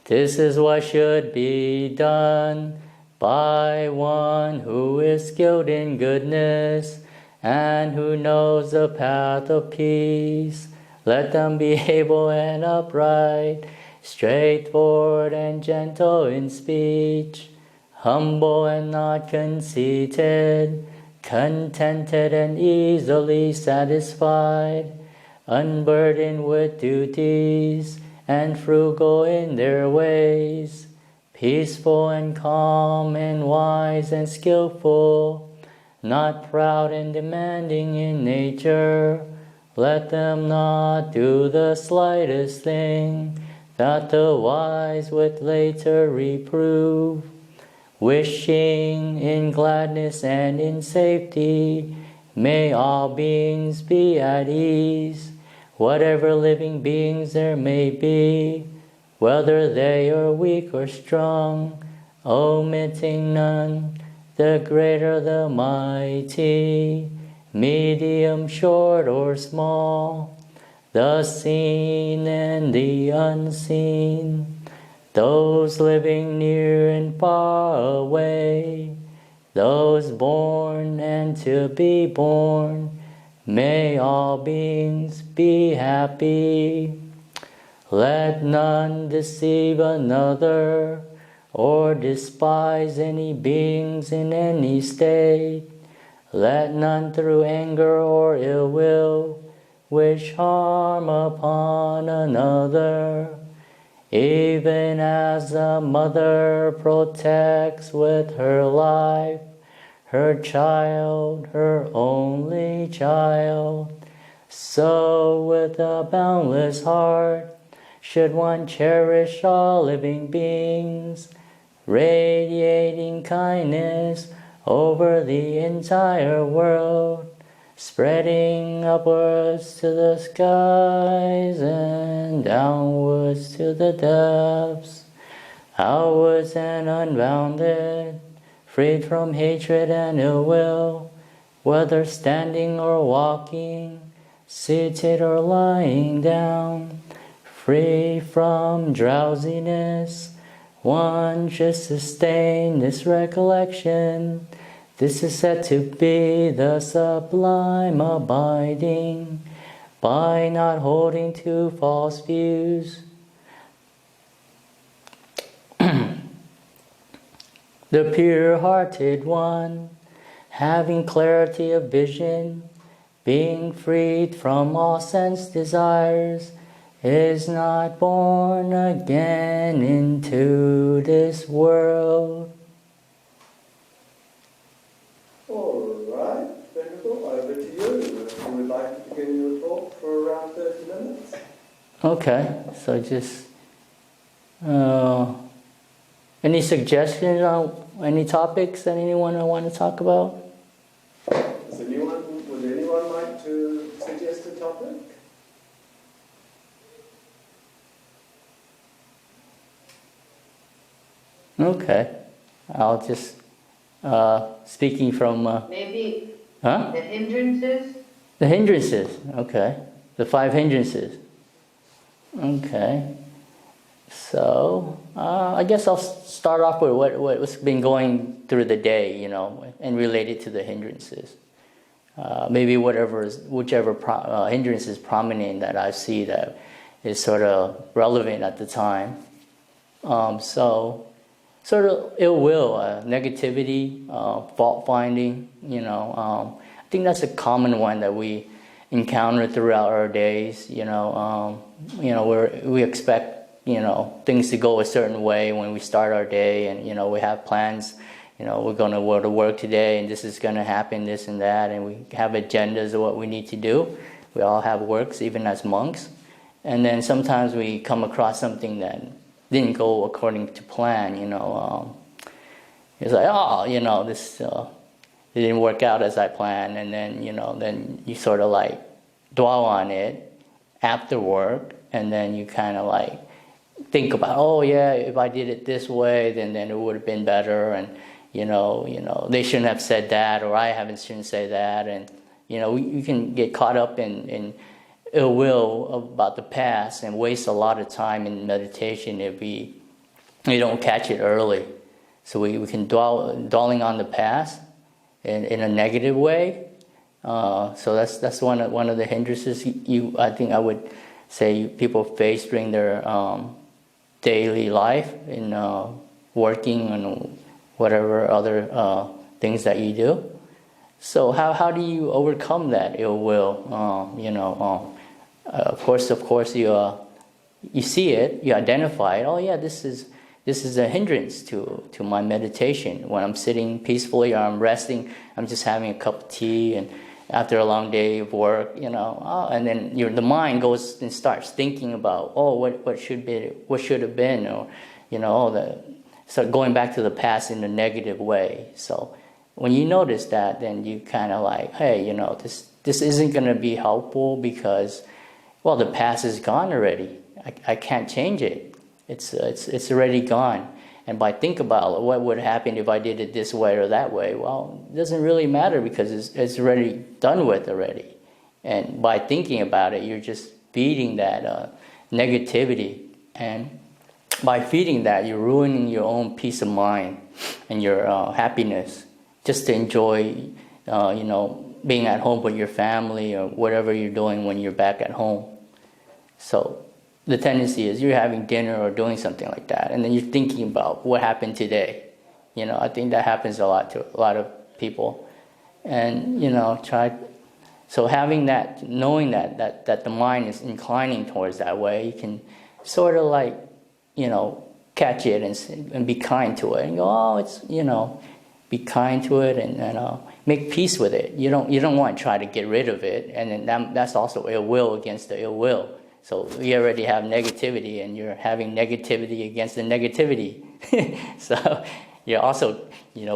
This is what should be done by one who is skilled in goodness and who knows the path of peace. Let them be able and upright, straightforward and gentle in speech, humble and not conceited, contented and easily satisfied, unburdened with duties, and frugal in their ways, peaceful and calm and wise and skillful, not proud and demanding in nature. Let them not do the slightest thing that the wise would later reprove, wishing in gladness and in safety, may all beings be at ease, whatever living beings there may be, whether they are weak or strong, omitting none, the great or the mighty, medium, short, or small, the seen and the unseen, those living near and far away, those born and to be born, may all beings be happy. Let none deceive another or despise any beings in any state. Let none through anger or ill will wish harm upon another. Even as the mother protects with her life her child, her only child, so with a boundless heart should one cherish all living beings, radiating kindness over the entire world, spreading upwards to the skies and downwards to the depths, outwards and unbounded, freed from hatred and ill will, whether standing or walking, seated or lying down, free from drowsiness. One should sustain this recollection. This is said to be the sublime abiding, by not holding to false views. The pure-hearted one, having clarity of vision, being freed from all sense desires, is not born again into this world. All right, Venerable, over to you. If you would like to begin your talk for around 30 minutes. Okay, so just any suggestions on any topics that anyone want to talk about? Would anyone like to suggest a topic? Okay, I'll just speaking from maybe the hindrances. The hindrances. Okay, the 5 hindrances. Okay, so I guess I'll start off with what's been going through the day, and related to the hindrances. Maybe whichever hindrance is prominent that I see that is sort of relevant at the time. So sort of ill will, negativity, fault finding. I think that's a common one that we encounter throughout our days. Where we expect things to go a certain way when we start our day, and we have plans. We're going to go to work today, and this is going to happen, this and that, and we have agendas of what we need to do. We all have works, even as monks. And then sometimes we come across something that didn't go according to plan. It's like, this it didn't work out as I planned, and then then you sort of like dwell on it after work, and then you kind of like think about, oh yeah, if I did it this way, then it would have been better, and they shouldn't have said that, or I shouldn't say that, and you can get caught up in ill will about the past and waste a lot of time in meditation if we we don't catch it early. So we can dwelling on the past in a negative way. So that's one of the hindrances I think I would say people face during their daily life in working and whatever other things that you do. So how do you overcome that ill will? Of course you see it, you identify it. Oh yeah, this is a hindrance to my meditation. When I'm sitting peacefully or I'm resting, I'm just having a cup of tea, and after a long day of work, and then the mind goes and starts thinking about, what should have been, or start going back to the past in a negative way. So when you notice that, then you kind of like, hey, this isn't going to be helpful because, well, the past is gone already. I can't change it. It's already gone. And by think about what would happen if I did it this way or that way, well, it doesn't really matter because it's already done with already. And by thinking about it, you're just feeding that negativity. And by feeding that, you're ruining your own peace of mind and your happiness just to enjoy, being at home with your family or whatever you're doing when you're back at home. So the tendency is you're having dinner or doing something like that, and then you're thinking about what happened today. I think that happens a lot to a lot of people. And, so having that, knowing that the mind is inclining towards that way, you can sort of like, catch it and be kind to it and go, be kind to it and make peace with it. You don't want to try to get rid of it, and then that's also ill will against the ill will. So you already have negativity, and you're having negativity against the negativity. So you're also,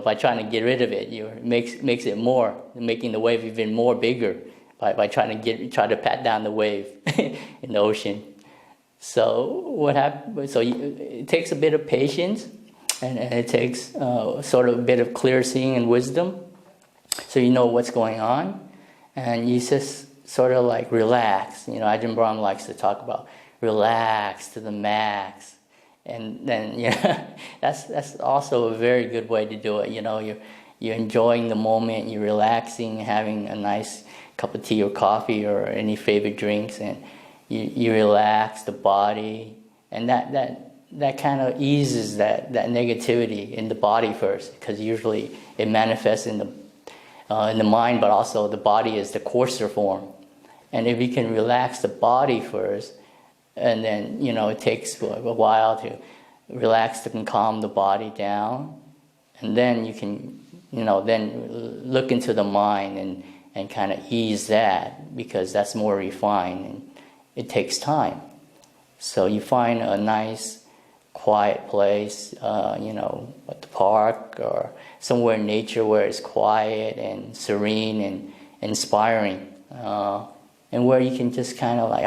by trying to get rid of it, you makes it more, making the wave even more bigger by trying to pat down the wave in the ocean. So what happens? So it takes a bit of patience, and it takes sort of a bit of clear seeing and wisdom, so you know what's going on, and you just sort of like relax. Ajahn Brahm likes to talk about relax to the max. And then, that's also a very good way to do it. You're enjoying the moment, you're relaxing, having a nice cup of tea or coffee or any favorite drinks, and you relax the body. And that kind of eases that negativity in the body first, because usually it manifests in the mind, but also the body is the coarser form. And if you can relax the body first, and then, it takes a while to relax and calm the body down, and then you can, then look into the mind and kind of ease that, because that's more refined and it takes time. So you find a nice, quiet place, at the park or somewhere in nature where it's quiet and serene and inspiring. And where you can just kind of like,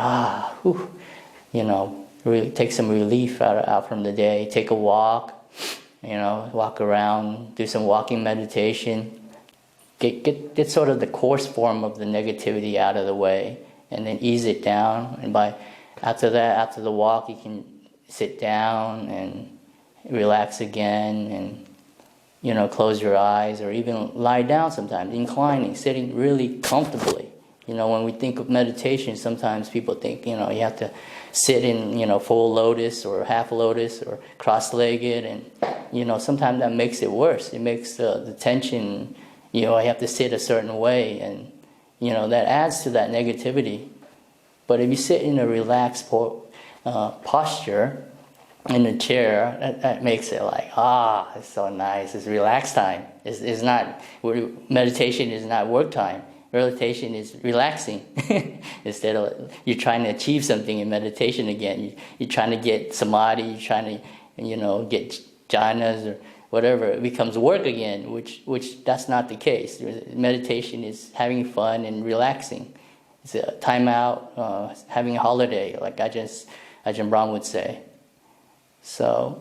really take some relief out from the day. Take a walk, walk around, do some walking meditation. Get sort of the coarse form of the negativity out of the way, and then ease it down. And after the walk, you can sit down and relax again, and close your eyes, or even lie down sometimes, inclining, sitting really comfortably. When we think of meditation, sometimes people think, you have to sit in, full lotus or half lotus or cross-legged, and, sometimes that makes it worse. It makes the tension, I have to sit a certain way, and, that adds to that negativity. But if you sit in a relaxed posture in a chair, that makes it like, it's so nice, it's relaxed time. It's not, meditation is not work time. Meditation is relaxing. Instead of you're trying to achieve something in meditation again, you're trying to get samadhi, you're trying to get jhanas or whatever. It becomes work again, which that's not the case. Meditation is having fun and relaxing. It's a time out, having a holiday, like Ajahn Brahm would say. So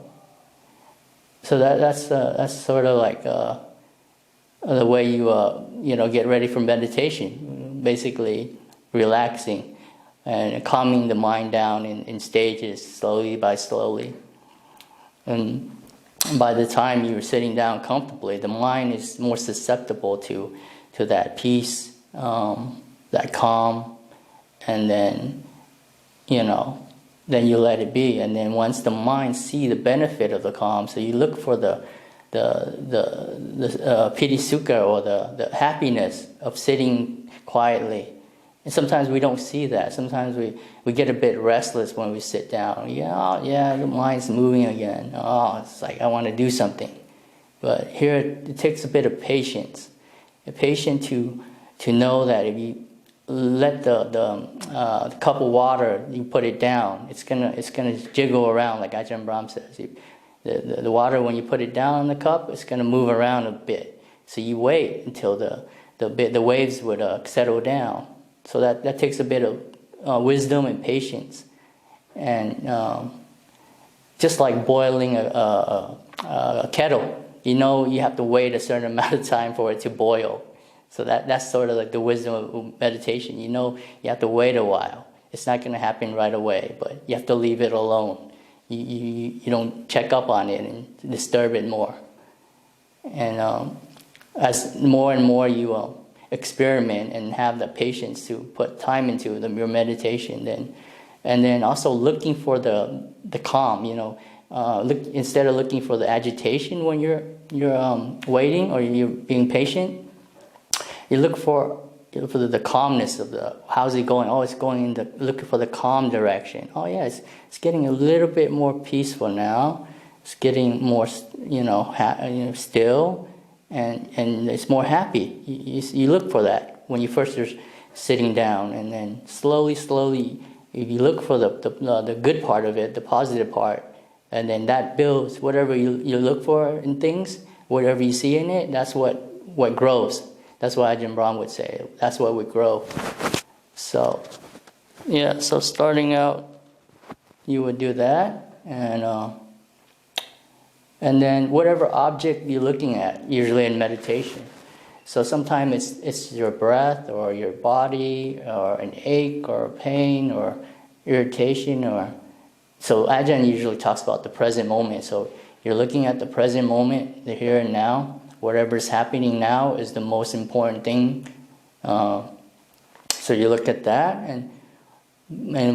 that's sort of like the way you get ready for meditation, basically relaxing and calming the mind down in stages, slowly by slowly. And by the time you're sitting down comfortably, the mind is more susceptible to that peace, that calm, and then, then you let it be. And then once the mind see the benefit of the calm, so you look for the piti sukha, or the happiness of sitting quietly. And sometimes we don't see that. Sometimes we get a bit restless when we sit down. Yeah, the mind's moving again. Oh, it's like I want to do something. But here it takes a bit of patience. A patience to know that if you let the cup of water, you put it down, it's gonna jiggle around, like Ajahn Brahm says. The water, when you put it down in the cup, it's gonna move around a bit. So you wait until the waves would settle down. So that takes a bit of wisdom and patience. And just like boiling a kettle, you have to wait a certain amount of time for it to boil. So that's sort of like the wisdom of meditation. You have to wait a while. It's not going to happen right away, but you have to leave it alone. You don't check up on it and disturb it more. And as more and more you experiment and have the patience to put time into your meditation, and then also looking for the calm. Instead of looking for the agitation when you're waiting or you're being patient, you look for the calmness of how's it going. Oh, it's going looking for the calm direction. Oh yeah, it's getting a little bit more peaceful now. It's getting more still, and it's more happy. You look for that when you first are sitting down, and then slowly, if you look for the good part of it, the positive part, and then that builds whatever you look for in things, whatever you see in it. That's what grows. That's what Ajahn Brahm would say. That's what would grow. So, so starting out, you would do that, and then whatever object you're looking at, usually in meditation. So sometimes it's your breath, or your body, or an ache, or a pain, or irritation, so Ajahn usually talks about the present moment. So you're looking at the present moment, the here and now. Whatever's happening now is the most important thing. So you look at that, and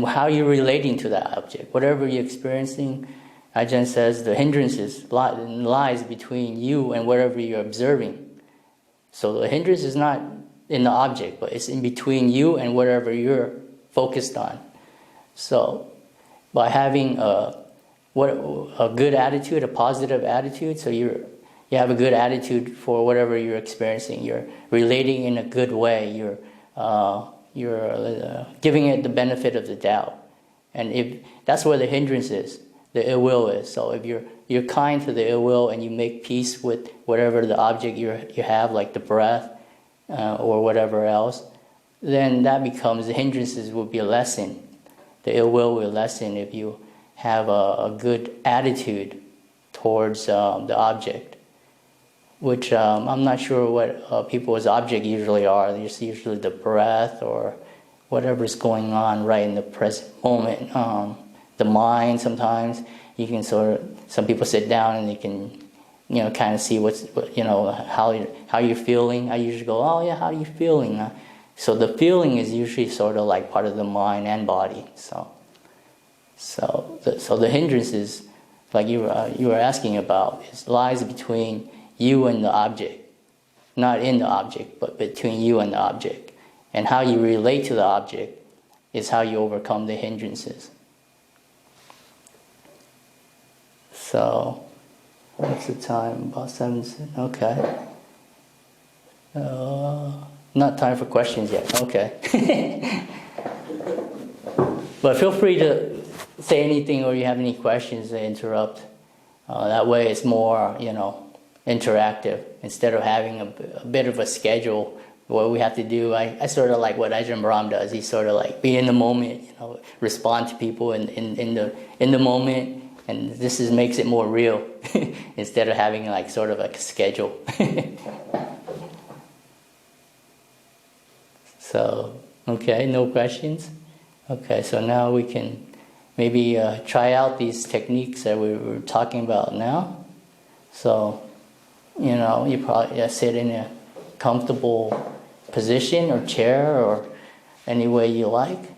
how you're relating to that object. Whatever you're experiencing, Ajahn says the hindrances lies between you and whatever you're observing. So the hindrance is not in the object, but it's in between you and whatever you're focused on. So by having a good attitude, a positive attitude, so you have a good attitude for whatever you're experiencing. You're relating in a good way. You're giving it the benefit of the doubt. And if that's where the hindrance is, the ill will is. So if you're kind to the ill will and you make peace with whatever the object you have, like the breath or whatever else, then that becomes, the hindrances will be lessened. The ill will lessen if you have a good attitude towards the object. Which I'm not sure what people's object usually are. It's usually the breath or whatever's going on right in the present moment. The mind, sometimes you can some people sit down and they can, kind of see how you're feeling. I usually go, oh yeah, how are you feeling? So the feeling is usually sort of like part of the mind and body. So the hindrances, like you were asking about, lies between you and the object, not in the object, but between you and the object. And how you relate to the object is how you overcome the hindrances. So, what's the time? About 7. Okay. Not time for questions yet. Okay. But feel free to say anything, or you have any questions to interrupt. That way it's more, interactive, instead of having a bit of a schedule. What we have to do, I sort of like what Ajahn Brahm does. He sort of like be in the moment, respond to people in the moment, and this makes it more real instead of having like sort of like a schedule. So okay, no questions. Okay, so now we can maybe try out these techniques that we were talking about now. So, you probably sit in a comfortable position or chair or any way you like.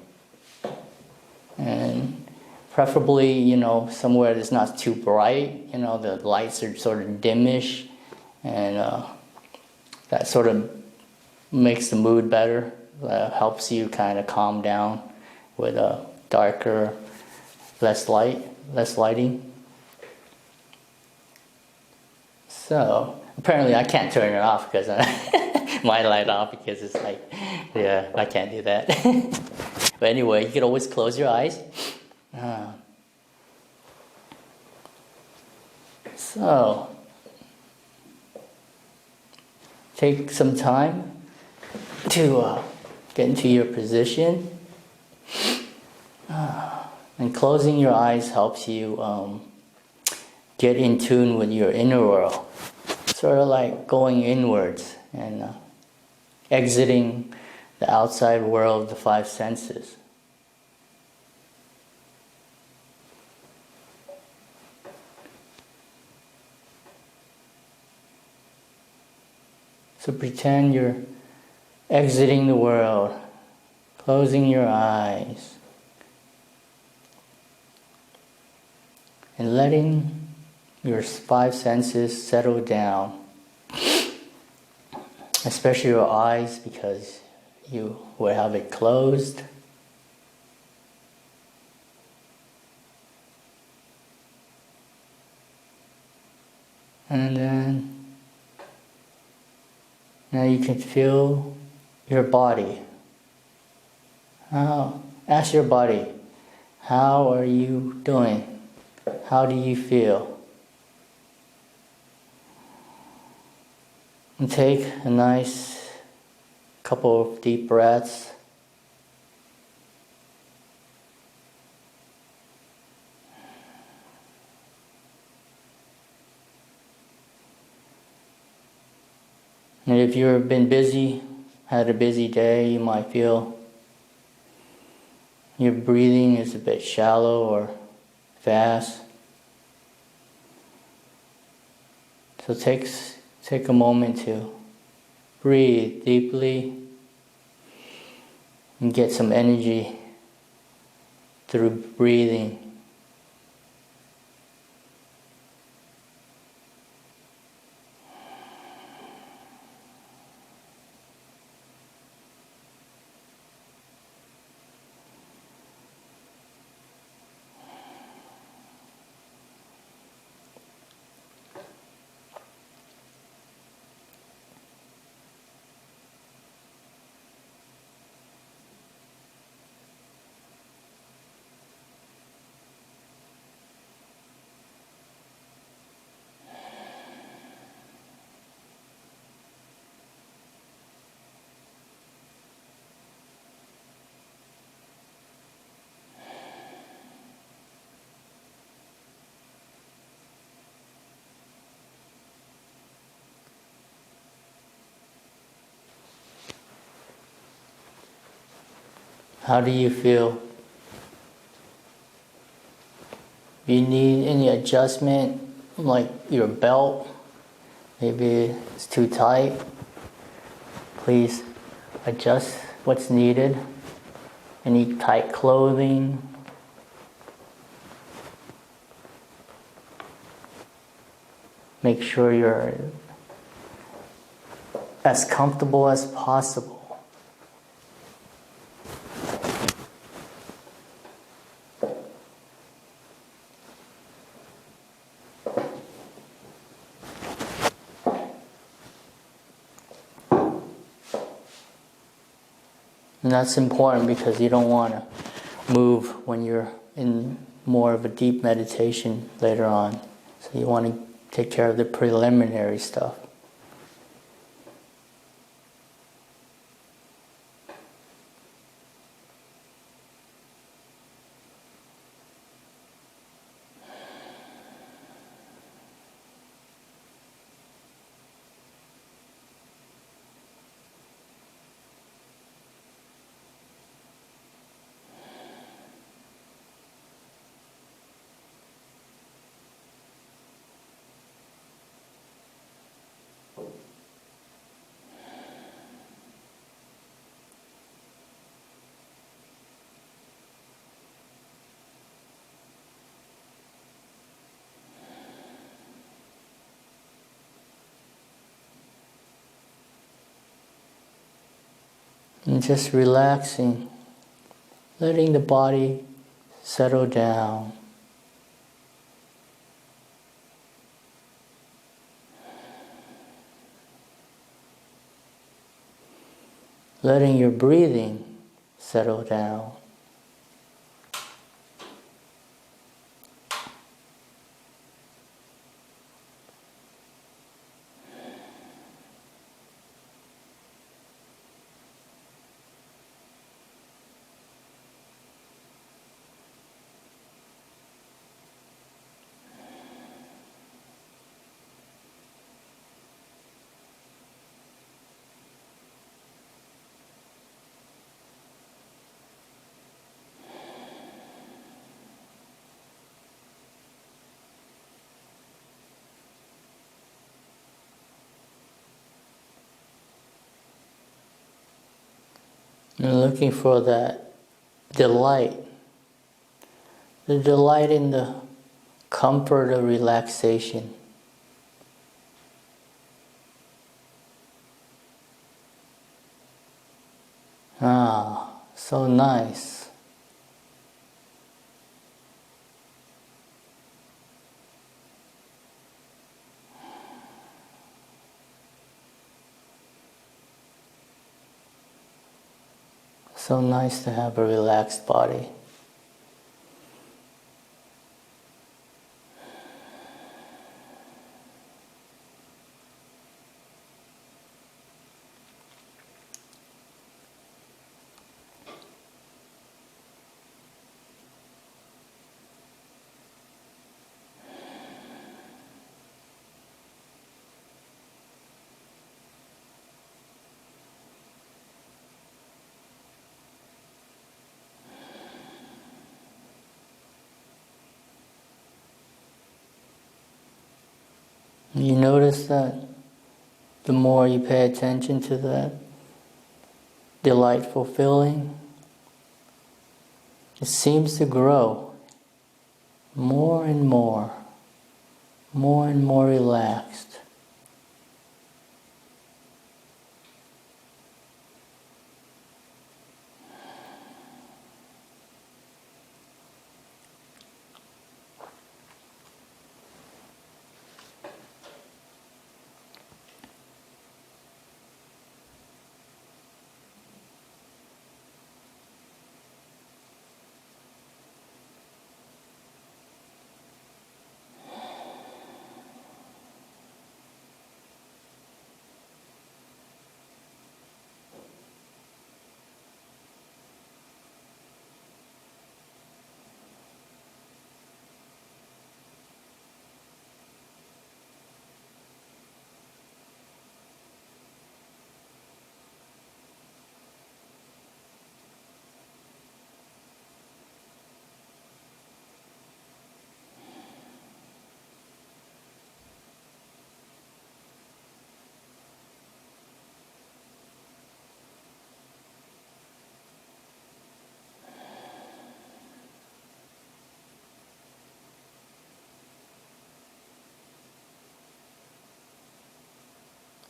And preferably, somewhere that's not too bright, the lights are sort of dimmish, and that sort of makes the mood better, helps you kind of calm down with a darker, less lighting. So, apparently I can't turn it off because my light off because it's like, yeah, I can't do that. But anyway, you can always close your eyes. So, take some time to get into your position. And closing your eyes helps you get in tune with your inner world. Sort of like going inwards and exiting the outside world, the five senses. So pretend you're exiting the world, closing your eyes, and letting your five senses settle down, especially your eyes, because you will have it closed. And then now you can feel your body. Ask your body, how are you doing? How do you feel? And take a nice couple of deep breaths. And if you've been busy, had a busy day, you might feel your breathing is a bit shallow or fast. So take a moment to breathe deeply and get some energy through breathing. How do you feel? Do you need any adjustment, like your belt? Maybe it's too tight. Please adjust what's needed. Any tight clothing? Make sure you're as comfortable as possible. And that's important because you don't want to move when you're in more of a deep meditation later on. So you want to take care of the preliminary stuff. And just relaxing, letting the body settle down. Letting your breathing settle down. And looking for that delight, the delight in the comfort of relaxation. Ah, so nice. So nice to have a relaxed body. You notice that the more you pay attention to that delightful feeling, it seems to grow more and more relaxed.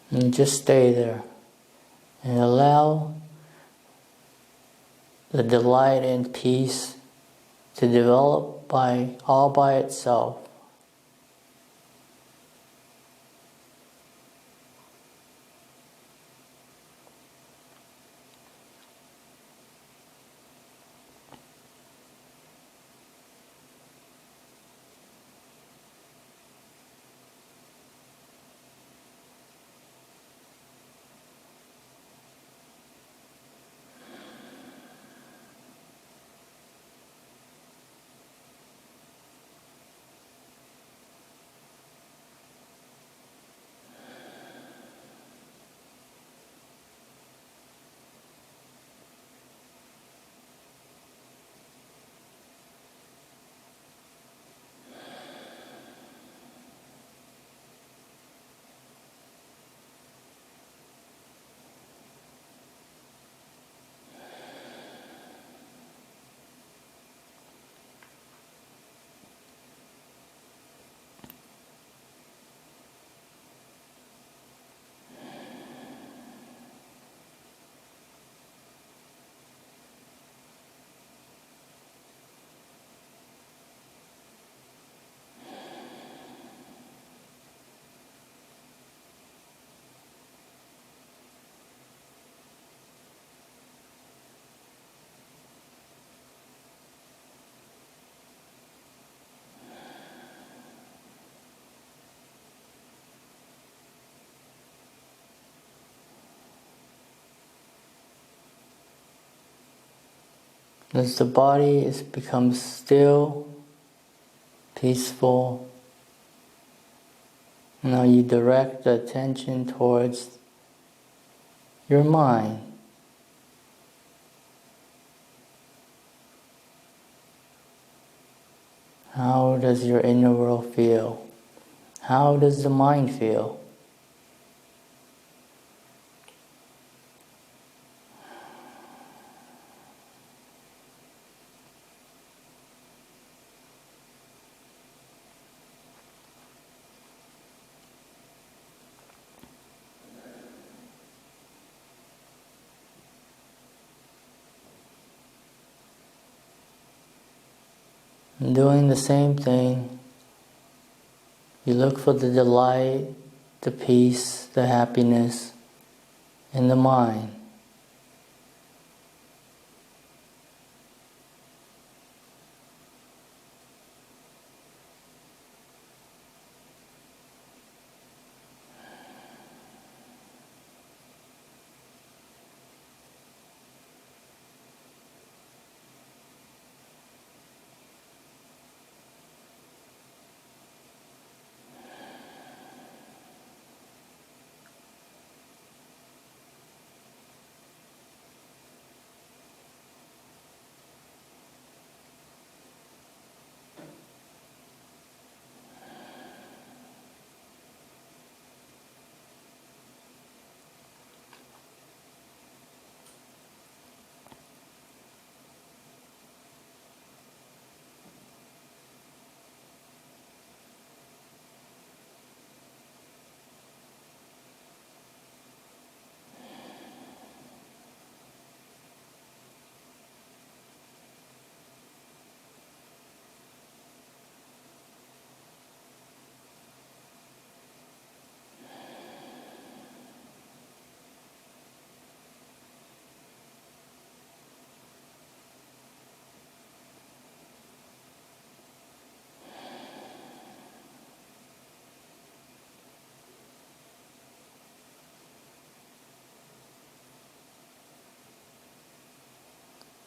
And just stay there and allow the delight and peace to develop all by itself. As the body becomes still, peaceful, now you direct the attention towards your mind. How does your inner world feel? How does the mind feel? And doing the same thing, you look for the delight, the peace, the happiness in the mind.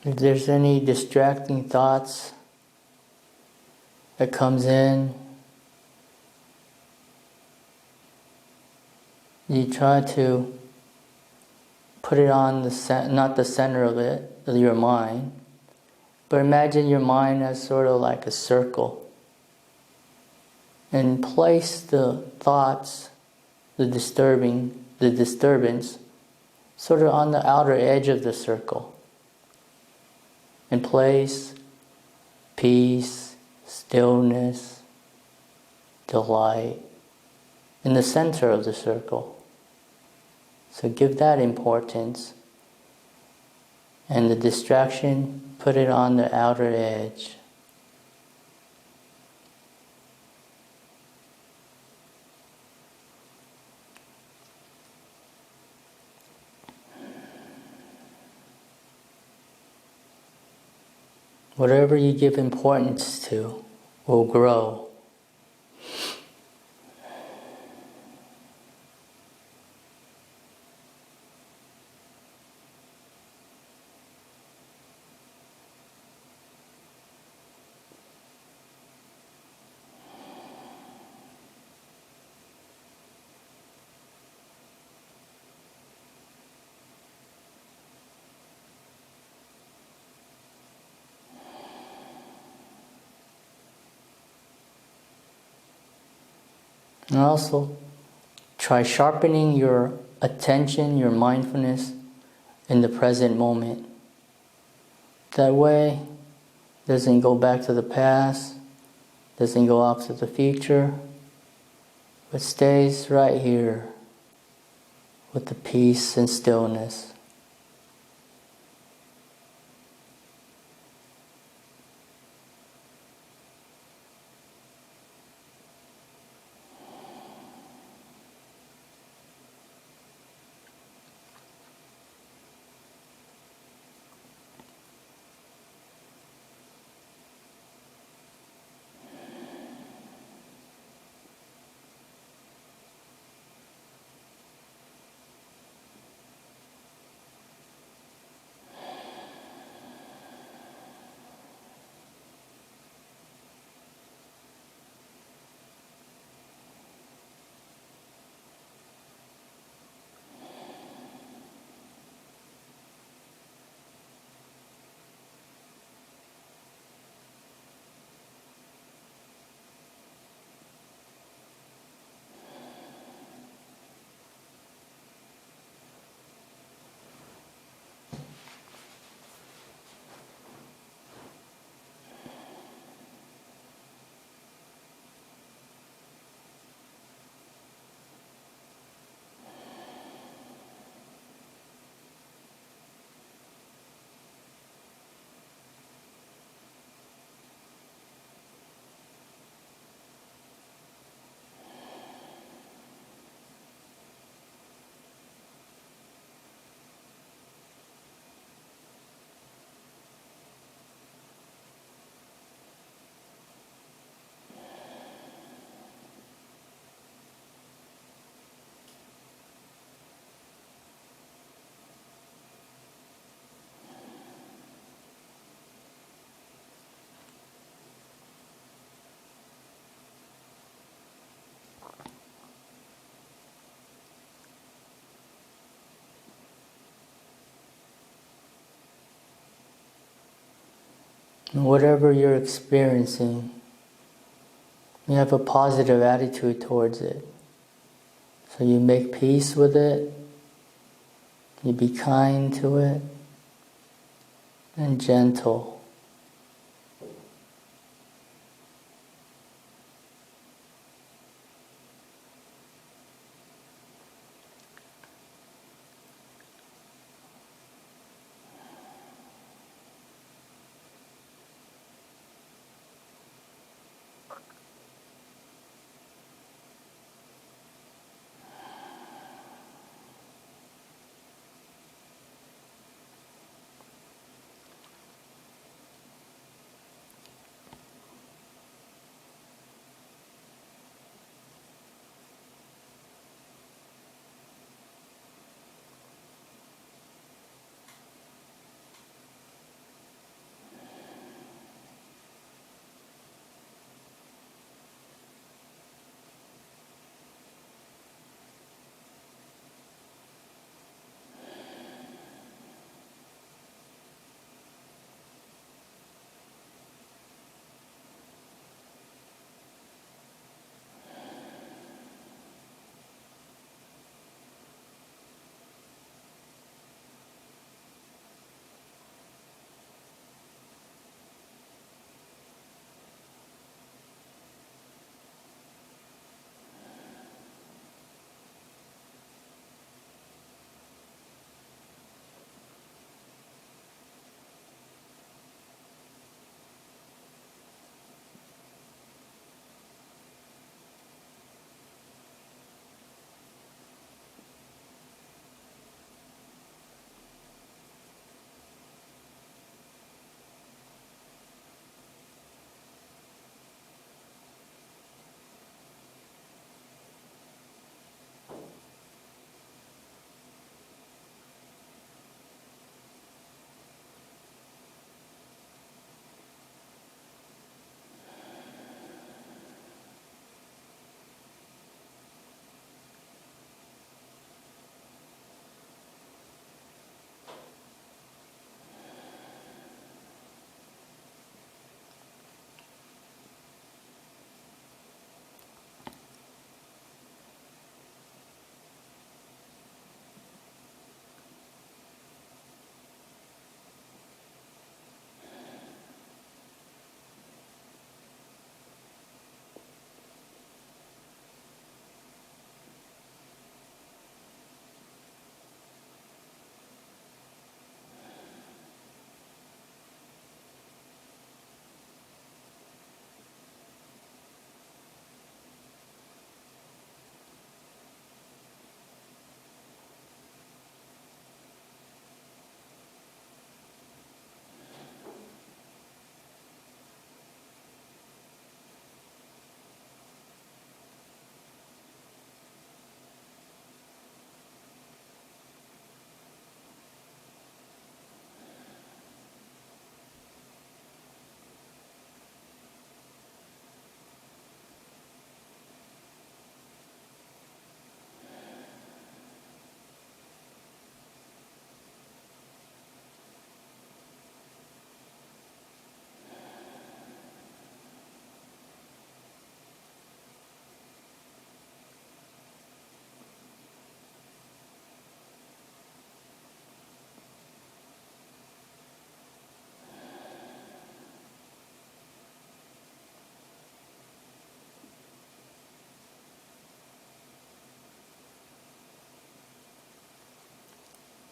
If there's any distracting thoughts that comes in, you try to put it on not the center of it, of your mind, but imagine your mind as sort of like a circle, and place the thoughts, the disturbance, sort of on the outer edge of the circle. And place peace, stillness, delight in the center of the circle. So give that importance. And the distraction, put it on the outer edge. Whatever you give importance to will grow. And also, try sharpening your attention, your mindfulness in the present moment. That way, it doesn't go back to the past, doesn't go off to the future, but stays right here with the peace and stillness. And whatever you're experiencing, you have a positive attitude towards it. So you make peace with it, you be kind to it, and gentle.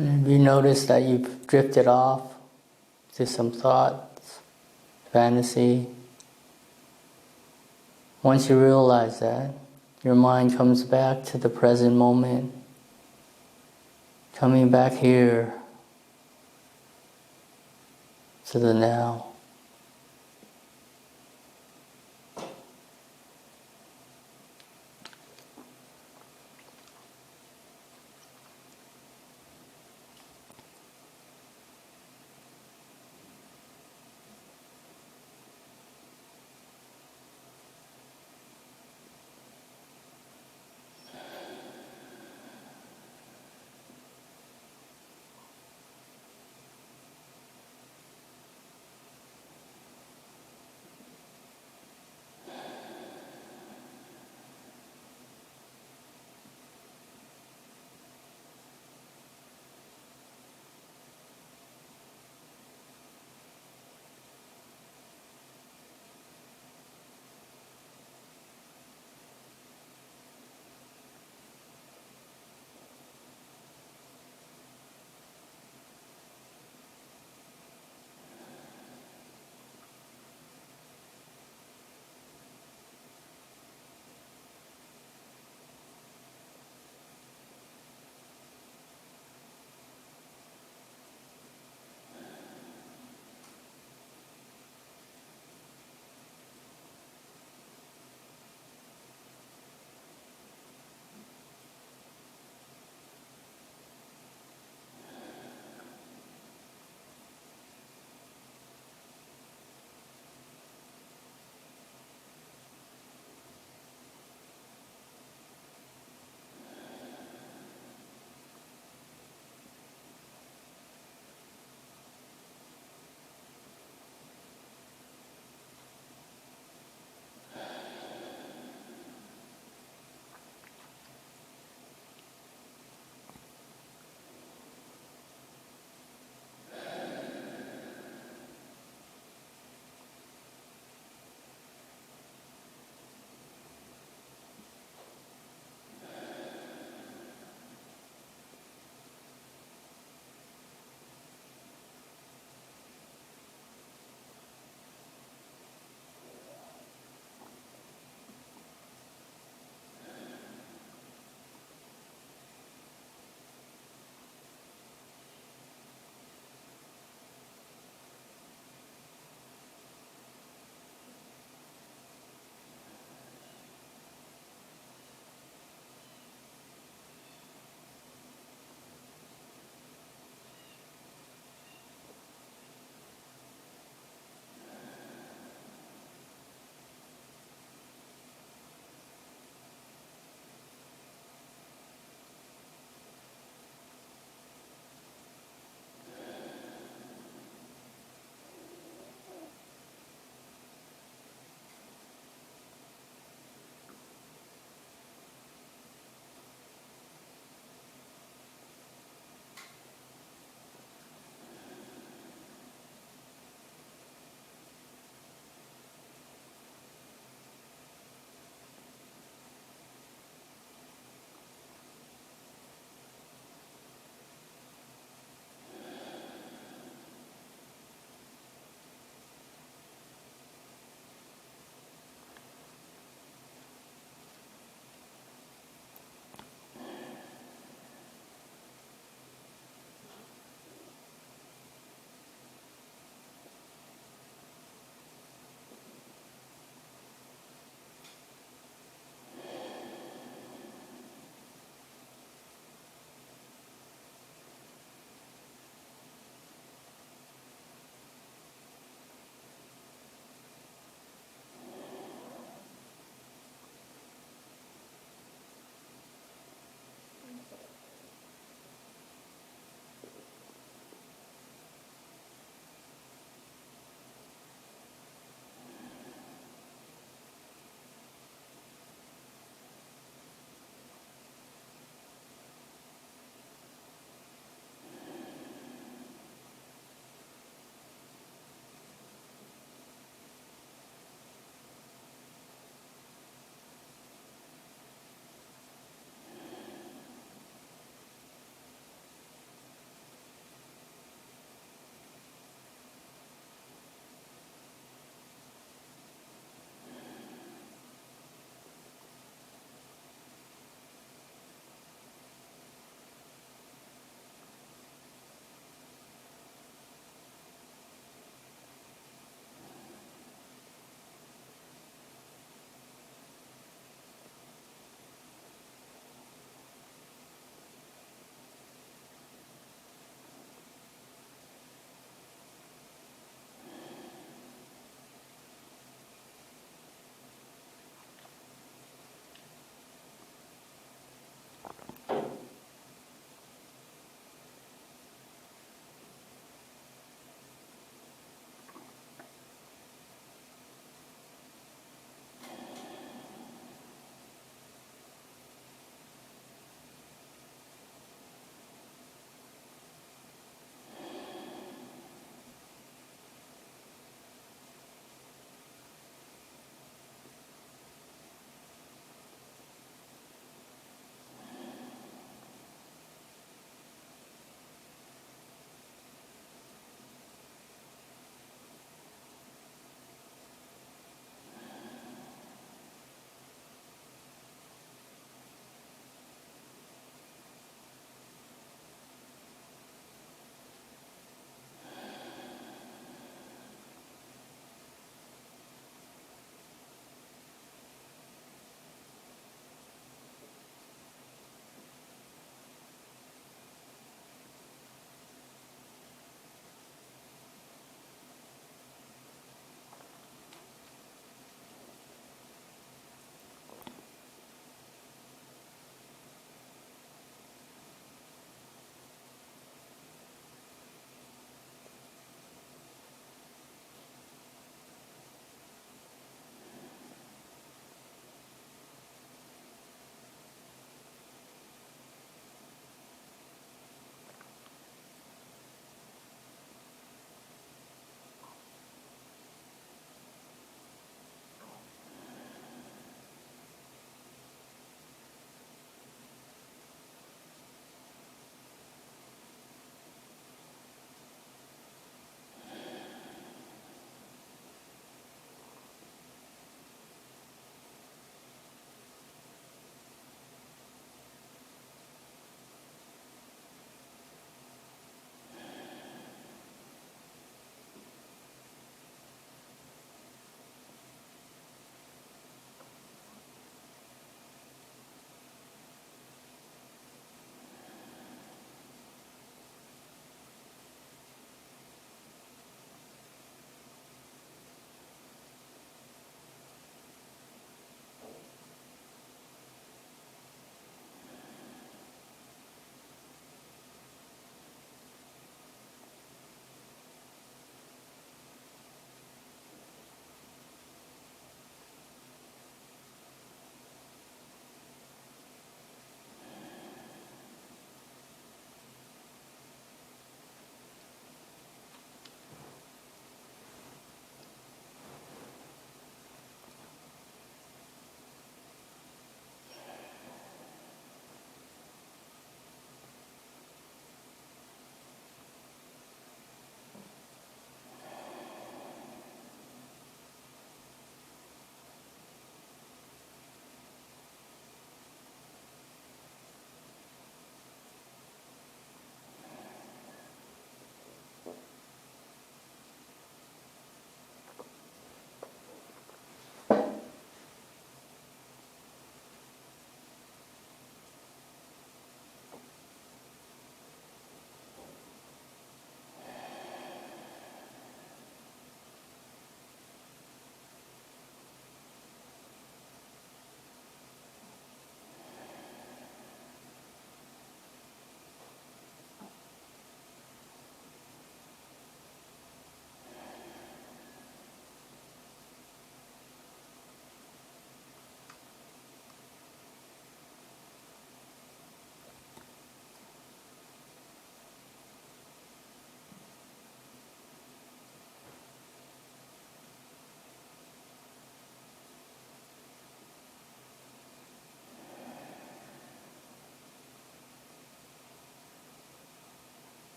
And if you notice that you've drifted off to some thoughts, fantasy, once you realize that, your mind comes back to the present moment, coming back here to the now.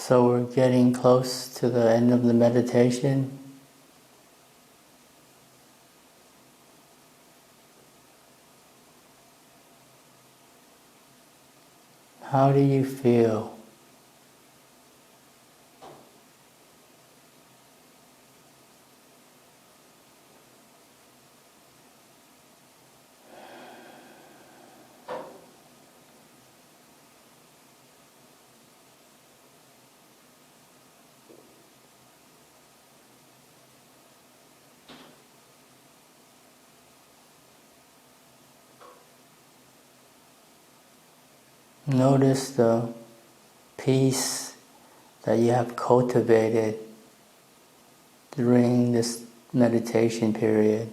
So we're getting close to the end of the meditation. How do you feel? Notice the peace that you have cultivated during this meditation period.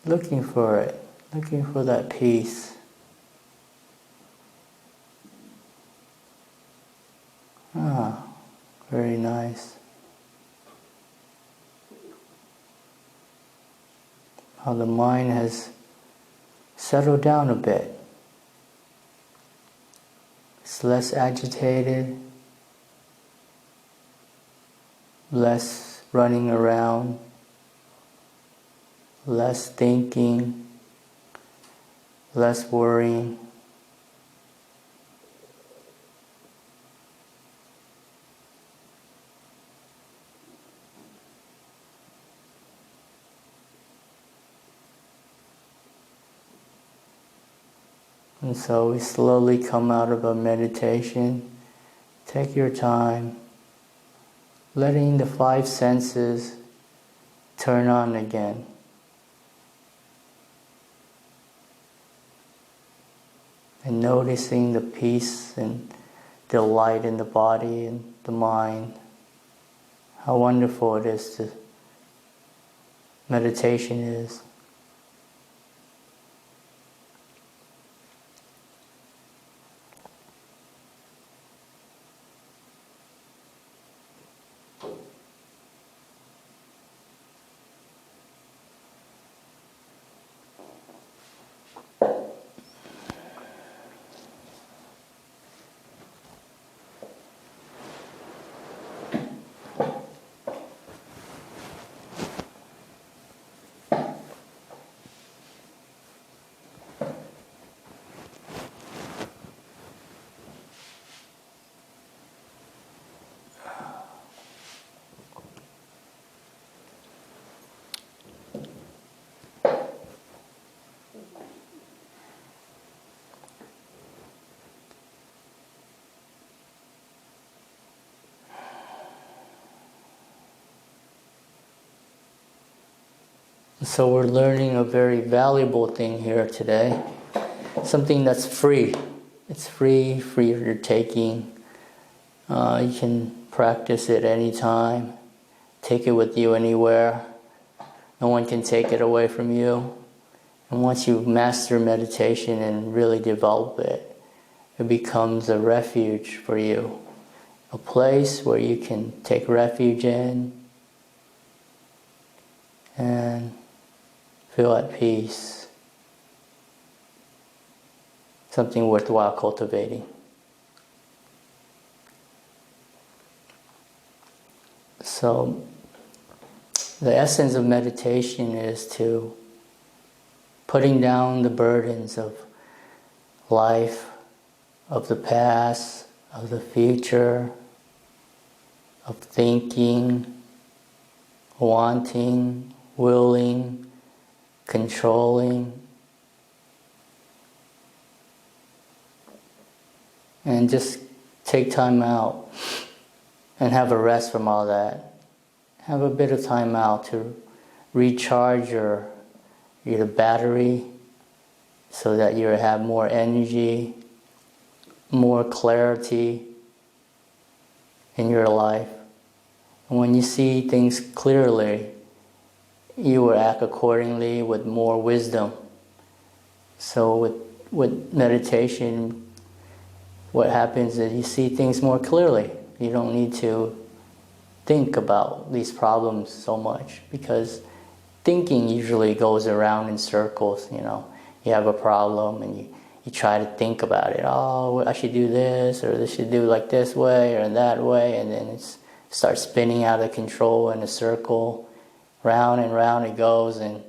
Looking for it, looking for that peace. Ah, very nice. How the mind has settled down a bit. It's less agitated, less running around, less thinking, less worrying. And so we slowly come out of a meditation. Take your time, letting the five senses turn on again. And noticing the peace and delight in the body and the mind. How wonderful it is to meditation is. So we're learning a very valuable thing here today. Something that's free. It's free for your taking. You can practice it anytime. Take it with you anywhere. No one can take it away from you. And once you master meditation and really develop it, it becomes a refuge for you. A place where you can take refuge in and feel at peace. Something worthwhile cultivating. So, the essence of meditation is to putting down the burdens of life, of the past, of the future, of thinking, wanting, willing, controlling, and just take time out and have a rest from all that. Have a bit of time out to recharge your battery so that you have more energy, more clarity in your life. And when you see things clearly, you will act accordingly with more wisdom. So with meditation, what happens is you see things more clearly. You don't need to think about these problems so much because thinking usually goes around in circles. You have a problem and you try to think about it. Oh, I should do this, or this should do like this way or that way, and then it starts spinning out of control in a circle. Round and round it goes, and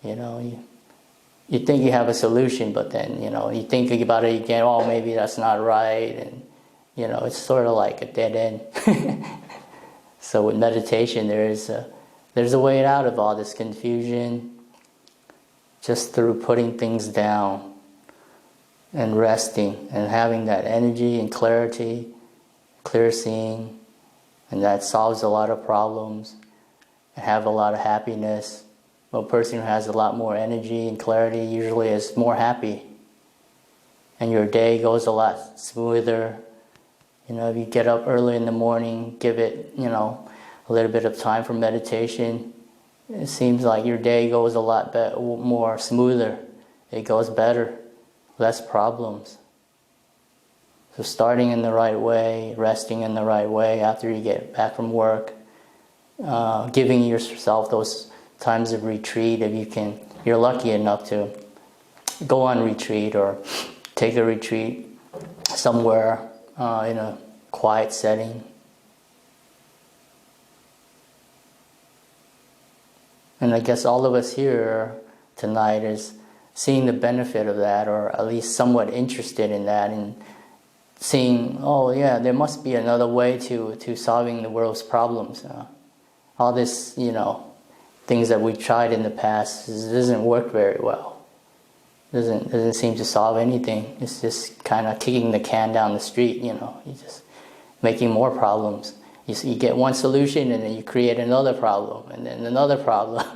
you think you have a solution, but then you think about it again. Oh, maybe that's not right, and it's sort of like a dead end. So with meditation, there's a way out of all this confusion, just through putting things down and resting and having that energy and clarity, clear seeing, and that solves a lot of problems and have a lot of happiness. A person who has a lot more energy and clarity usually is more happy, and your day goes a lot smoother. If you get up early in the morning, give it a little bit of time for meditation, it seems like your day goes a lot more smoother. It goes better, less problems. So starting in the right way, resting in the right way after you get back from work, giving yourself those times of retreat if you're lucky enough to go on retreat or take a retreat somewhere in a quiet setting. And I guess all of us here tonight is seeing the benefit of that, or at least somewhat interested in that, and seeing, oh yeah, there must be another way to solving the world's problems. All this, things that we've tried in the past doesn't work very well. Doesn't seem to solve anything. It's just kind of kicking the can down the street. You're just making more problems. You get one solution and then you create another problem and then another problem.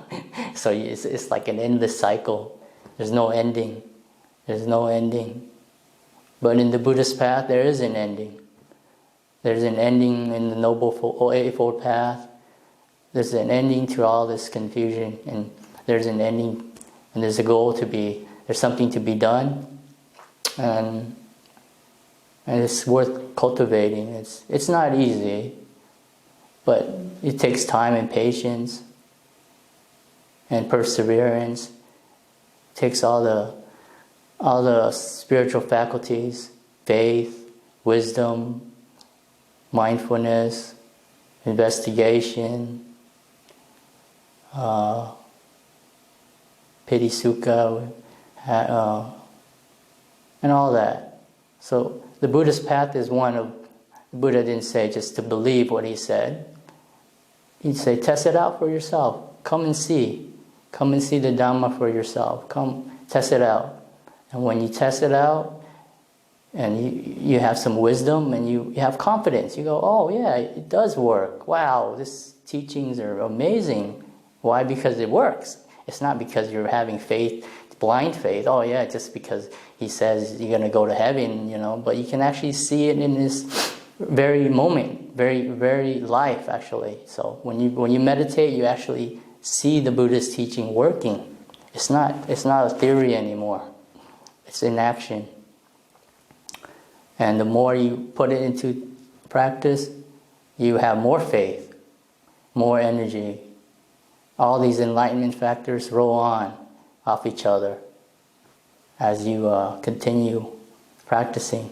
So it's like an endless cycle. There's no ending. There's no ending. But in the Buddhist path, there is an ending. There's an ending in the Noble Eightfold Path. There's an ending to all this confusion, and there's an ending, and there's a goal there's something to be done, and it's worth cultivating. It's not easy, but it takes time and patience and perseverance. It takes all the spiritual faculties, faith, wisdom, mindfulness, investigation, piti sukha, and all that. So the Buddhist path is one of, the Buddha didn't say just to believe what he said. He'd say, test it out for yourself. Come and see. Come and see the Dhamma for yourself. Come, test it out. And when you test it out, and you have some wisdom, and you have confidence, you go, oh yeah, it does work. Wow, these teachings are amazing. Why? Because it works. It's not because you're having faith, blind faith. Oh yeah, just because he says you're going to go to heaven, But you can actually see it in this very moment, very, very life, actually. So when you meditate, you actually see the Buddhist teaching working. It's not a theory anymore. It's in action. And the more you put it into practice, you have more faith, more energy. All these enlightenment factors roll on off each other as you continue practicing,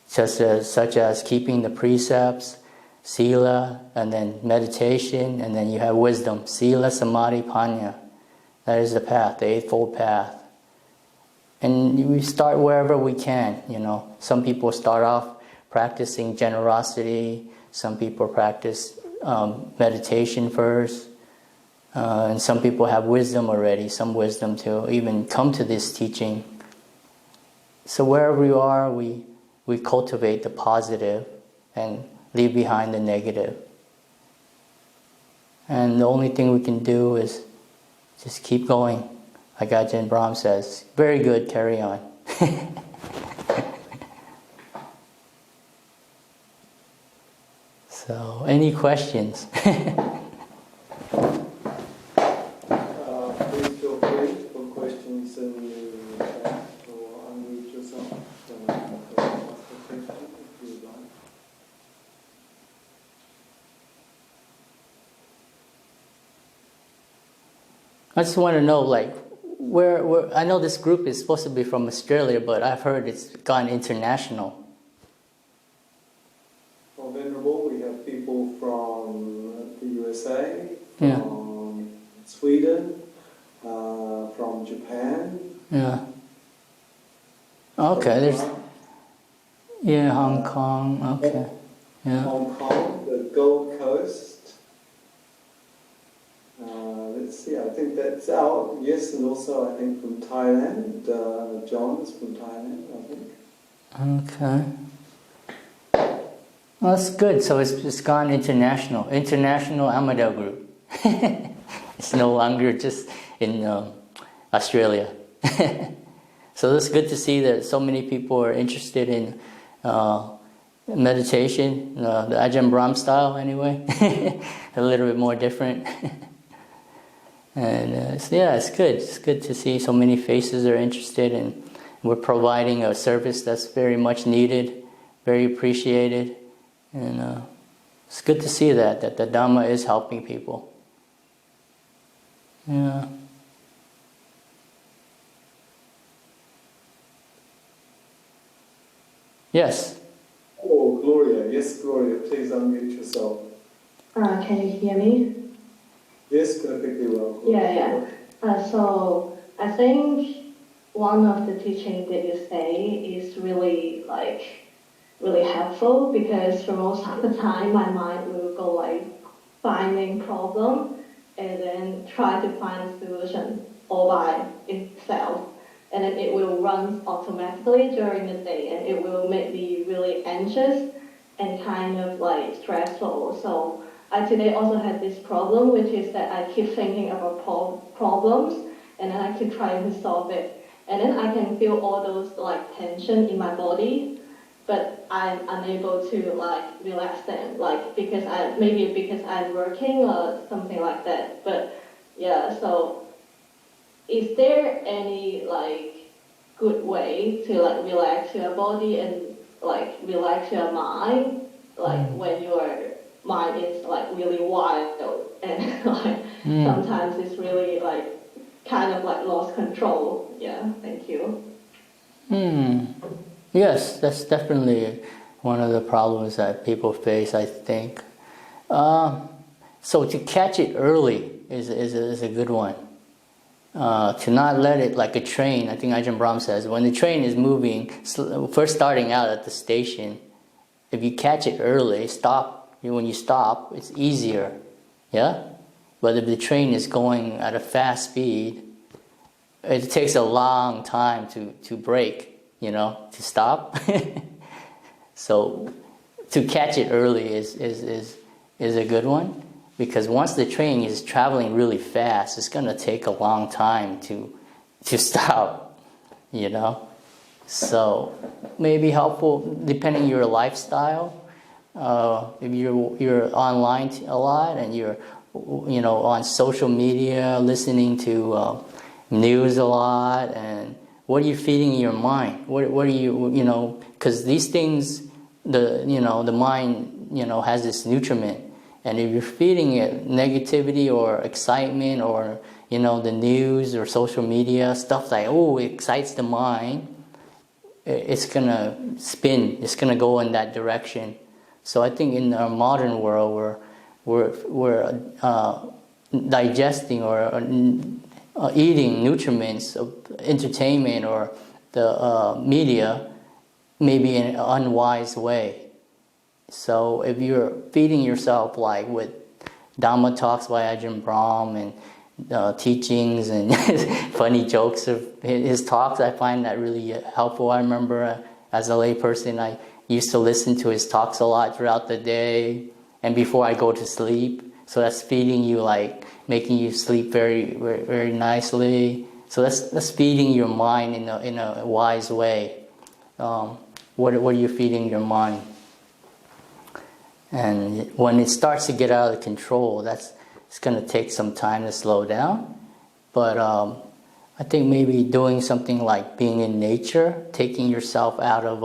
such as keeping the precepts, sila, and then meditation, and then you have wisdom, sila, samadhi, panya. That is the path, the Eightfold Path. And we start wherever we can, Some people start off practicing generosity. Some people practice meditation first. And some people have wisdom already, some wisdom to even come to this teaching. So wherever you are, we cultivate the positive and leave behind the negative. And the only thing we can do is just keep going. Like Ajahn Brahm says, very good, carry on. So, any questions? Please feel free to put questions in the chat or unmute yourself and ask a question if you would like. I just want to know, like, where I know this group is supposed to be from Australia, but I've heard it's gone international. Well, Venerable, we have people from the USA, Yeah. from Sweden, from Japan. Yeah. Okay, there's... Yeah, Hong Kong, okay. Yeah. Hong Kong, the Gold Coast. Let's see, I think that's out. Yes, and also I think from Thailand. John's from Thailand, I think. Okay. Well, that's good. So it's gone international. International Armadale Group. It's no longer just in Australia. So it's good to see that so many people are interested in meditation, the Ajahn Brahm style anyway. A little bit more different. And so yeah, it's good. It's good to see so many faces are interested, and we're providing a service that's very much needed, very appreciated. And it's good to see that the Dhamma is helping people. Yeah. Yes. Oh, Gloria. Yes, Gloria, please unmute yourself. Can you hear me? Yes, perfectly well. Gloria. Yeah. So I think one of the teachings that you say is really helpful, because for most of the time my mind will go like finding problem and then try to find a solution all by itself. And then it will run automatically during the day, and it will make me really anxious and kind of like stressful. So I today also had this problem, which is that I keep thinking about problems, and then I keep trying to solve it. And then I can feel all those like tension in my body, but I'm unable to like relax them, like because I'm working or something like that. But yeah, so is there any like good way to like relax your body and like relax your mind, like when your mind is like really wild and like sometimes it's really like kind of like lost control? Yeah, thank you. Yes, that's definitely one of the problems that people face, I think. So to catch it early is a good one. To not let it like a train. I think Ajahn Brahm says, when the train is moving, first starting out at the station, if you catch it early, when you stop, it's easier. Yeah? But if the train is going at a fast speed, it takes a long time to brake, to stop. So to catch it early is a good one, because once the train is traveling really fast, it's going to take a long time to stop, So maybe helpful depending on your lifestyle. If you're online a lot and you're on social media, listening to news a lot, and what are you feeding in your mind? What are you because these things, the mind has this nutriment, and if you're feeding it negativity or excitement or the news or social media stuff like it excites the mind, it's gonna spin. It's gonna go in that direction. So I think in our modern world, we're digesting or eating nutriments of entertainment or the media, maybe in an unwise way. So if you're feeding yourself like with Dhamma talks by Ajahn Brahm and teachings and funny jokes of his talks, I find that really helpful. I remember as a layperson, I used to listen to his talks a lot throughout the day and before I go to sleep. So that's feeding you, like making you sleep very, very, very nicely. So that's feeding your mind in a wise way. What are you feeding your mind? And when it starts to get out of control, it's going to take some time to slow down. But I think maybe doing something like being in nature, taking yourself out of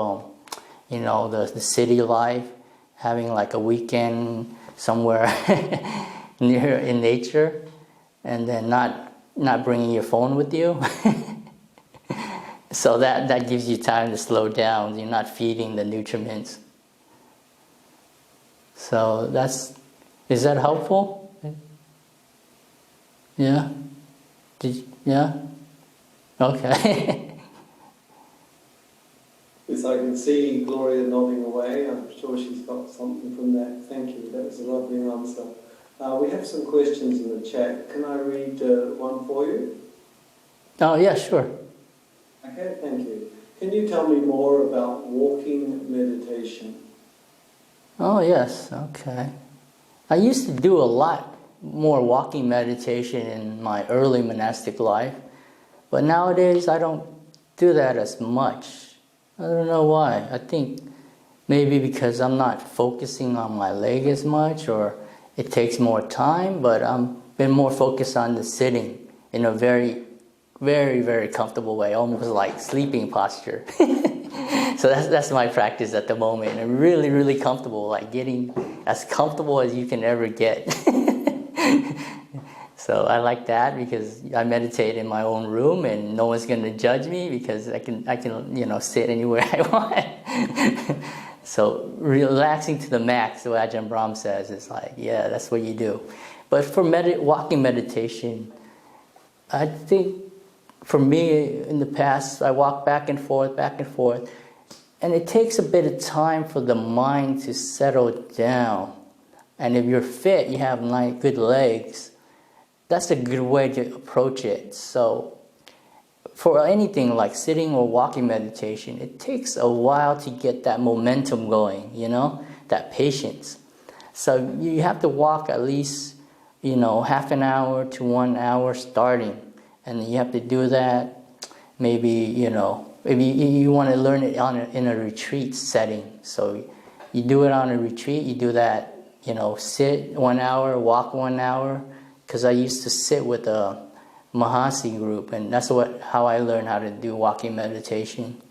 the city life, having like a weekend somewhere near in nature, and then not not bringing your phone with you. So that gives you time to slow down. You're not feeding the nutriments. So is that helpful? Yeah? Yeah? Okay. Yes, I can see Gloria nodding away. I'm sure she's got something from that. Thank you. That was a lovely answer. We have some questions in the chat. Can I read one for you? Oh, yeah, sure. Okay, thank you. Can you tell me more about walking meditation? Oh, yes, okay. I used to do a lot more walking meditation in my early monastic life, but nowadays I don't do that as much. I don't know why. I think maybe because I'm not focusing on my leg as much, or it takes more time, but I'm been more focused on the sitting in a very, very, very comfortable way, almost like sleeping posture. So that's my practice at the moment. I'm really, really comfortable, like getting as comfortable as you can ever get. So I like that because I meditate in my own room and no one's going to judge me because I can sit anywhere I want. So relaxing to the max, the way Ajahn Brahm says, is like, yeah, that's what you do. But for walking meditation, I think for me in the past, I walk back and forth, and it takes a bit of time for the mind to settle down. And if you're fit, you have good legs, that's a good way to approach it. So for anything like sitting or walking meditation, it takes a while to get that momentum going, that patience. So you have to walk at least, half an hour to 1 hour starting. And you have to do that maybe, maybe you want to learn it in a retreat setting. So you do it on a retreat, you do that, sit 1 hour, walk 1 hour. Because I used to sit with a Mahasi group, and that's how I learned how to do walking meditation.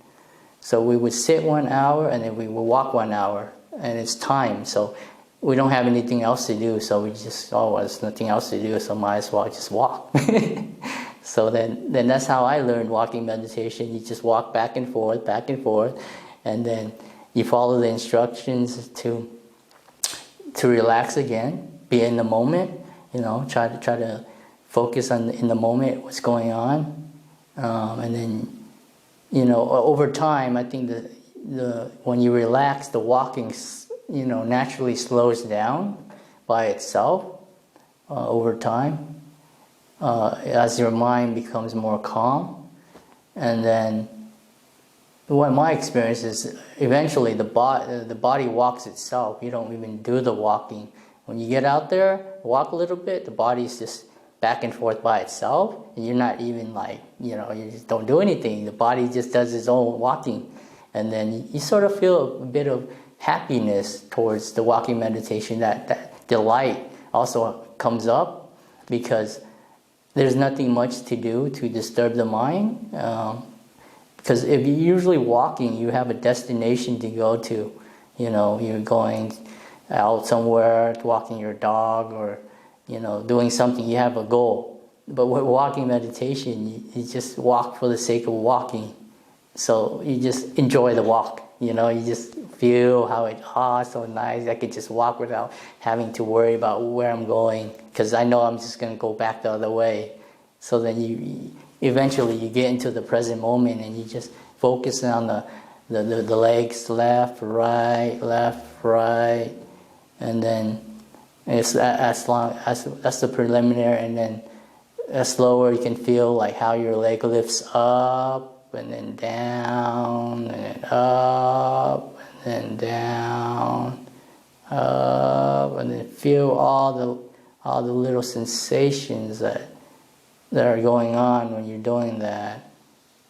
So we would sit 1 hour, and then we would walk 1 hour, and it's time. So we don't have anything else to do, so we just, there's nothing else to do, so might as well just walk. So then that's how I learned walking meditation. You just walk back and forth, and then you follow the instructions to relax again, be in the moment. Try to focus in the moment, what's going on, and then, over time, I think when you relax, the walking, naturally slows down by itself over time, as your mind becomes more calm, and then what my experience is, eventually the body walks itself. You don't even do the walking. When you get out there, walk a little bit, the body's just back and forth by itself, and you're not even you just don't do anything. The body just does its own walking. And then you sort of feel a bit of happiness towards the walking meditation. That delight also comes up because there's nothing much to do to disturb the mind. Because if you're usually walking, you have a destination to go to. You're going out somewhere, walking your dog, or doing something, you have a goal. But with walking meditation, you just walk for the sake of walking. So you just enjoy the walk. You just feel how it's so nice. I could just walk without having to worry about where I'm going, because I know I'm just going to go back the other way. So then you eventually you get into the present moment, and you just focus on the legs, left, right. And then it's as long as that's the preliminary, and then as slower you can feel like how your leg lifts up and then down and then up and then down, up, and then feel all the little sensations that are going on when you're doing that.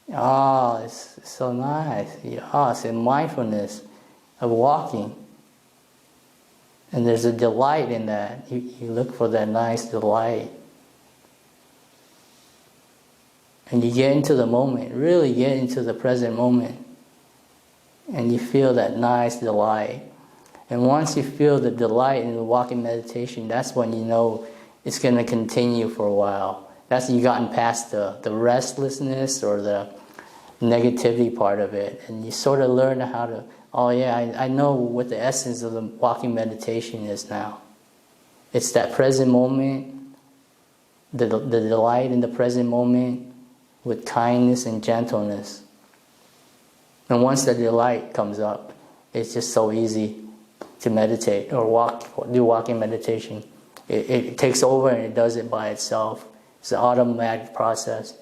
It's so nice. It's a mindfulness of walking. And there's a delight in that. You look for that nice delight. And you get into the moment, really get into the present moment. And you feel that nice delight. And once you feel the delight in the walking meditation, that's when you know it's going to continue for a while. That's you gotten past the restlessness or the negativity part of it, and you sort of learn how to, oh yeah, I know what the essence of the walking meditation is now. It's that present moment, the delight in the present moment with kindness and gentleness. And once the delight comes up, it's just so easy to meditate or do walking meditation. It takes over and it does it by itself. It's an automatic process.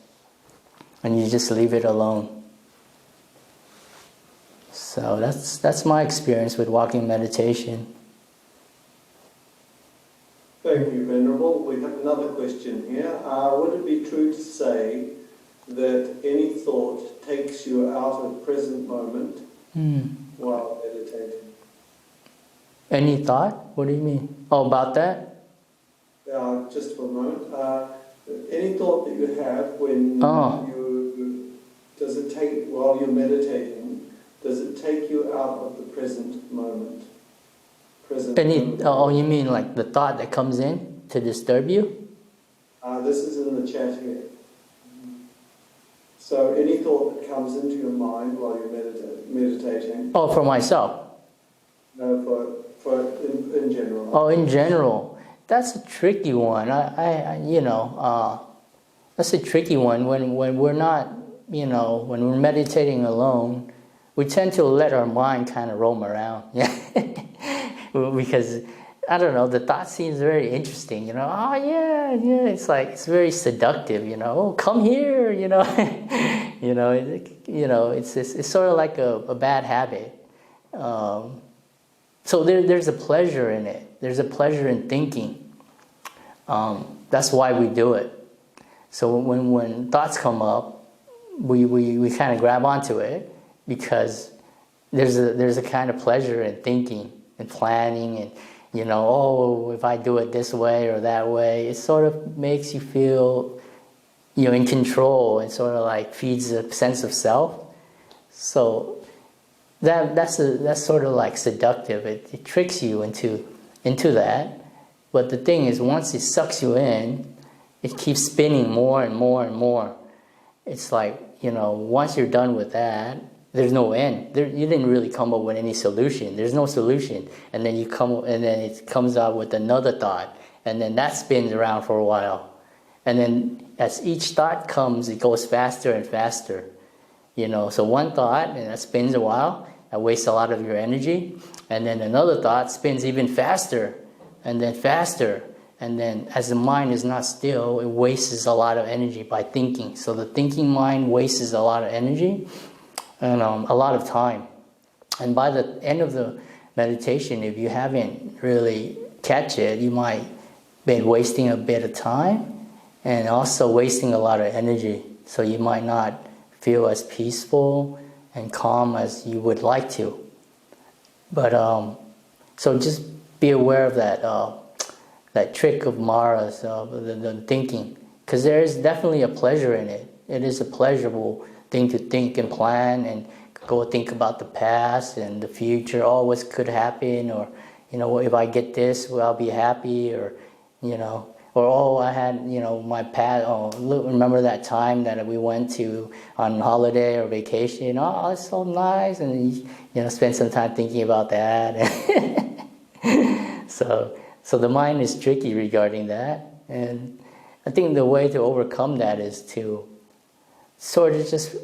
And you just leave it alone. So that's my experience with walking meditation. Thank you, Venerable. We have another question here. Would it be true to say that any thought takes you out of present moment while meditating? Any thought? What do you mean? Oh, about that? Just for a moment. Any thought that you have when does it take, while you're meditating, does it take you out of the present moment? Oh, you mean like the thought that comes in to disturb you? This is in the chat here. So any thought that comes into your mind while you're meditating? Oh, for myself? No, in general. Oh, in general. That's a tricky one. That's a tricky one. When we're not, when we're meditating alone, we tend to let our mind kind of roam around. Yeah. Because, I don't know, the thought seems very interesting, oh yeah, it's like, it's very seductive, oh, come here, it's sort of like a bad habit. So there's a pleasure in it. There's a pleasure in thinking. That's why we do it. So when thoughts come up, we kind of grab onto it because there's a kind of pleasure in thinking and planning and, if I do it this way or that way, it sort of makes you feel, in control and sort of like feeds a sense of self. So that's sort of like seductive. It tricks you into that. But the thing is, once it sucks you in, it keeps spinning more and more and more. It's like, once you're done with that, there's no end. You didn't really come up with any solution. There's no solution. And then it comes out with another thought. And then that spins around for a while. And then as each thought comes, it goes faster and faster. So one thought, and that spins a while, that wastes a lot of your energy. And then another thought spins even faster, and then faster. And then as the mind is not still, it wastes a lot of energy by thinking. So the thinking mind wastes a lot of energy and a lot of time. And by the end of the meditation, if you haven't really catch it, you might be wasting a bit of time and also wasting a lot of energy. So you might not feel as peaceful and calm as you would like to. But so just be aware of that trick of Mara's, the thinking, because there is definitely a pleasure in it. It is a pleasurable thing to think and plan and go think about the past and the future. Oh, what could happen, or if I get this, will I be happy, or or I had my past. Oh, look, remember that time that we went to on holiday or vacation? Oh, it's so nice, and spend some time thinking about that. So the mind is tricky regarding that, and I think the way to overcome that is to sort of just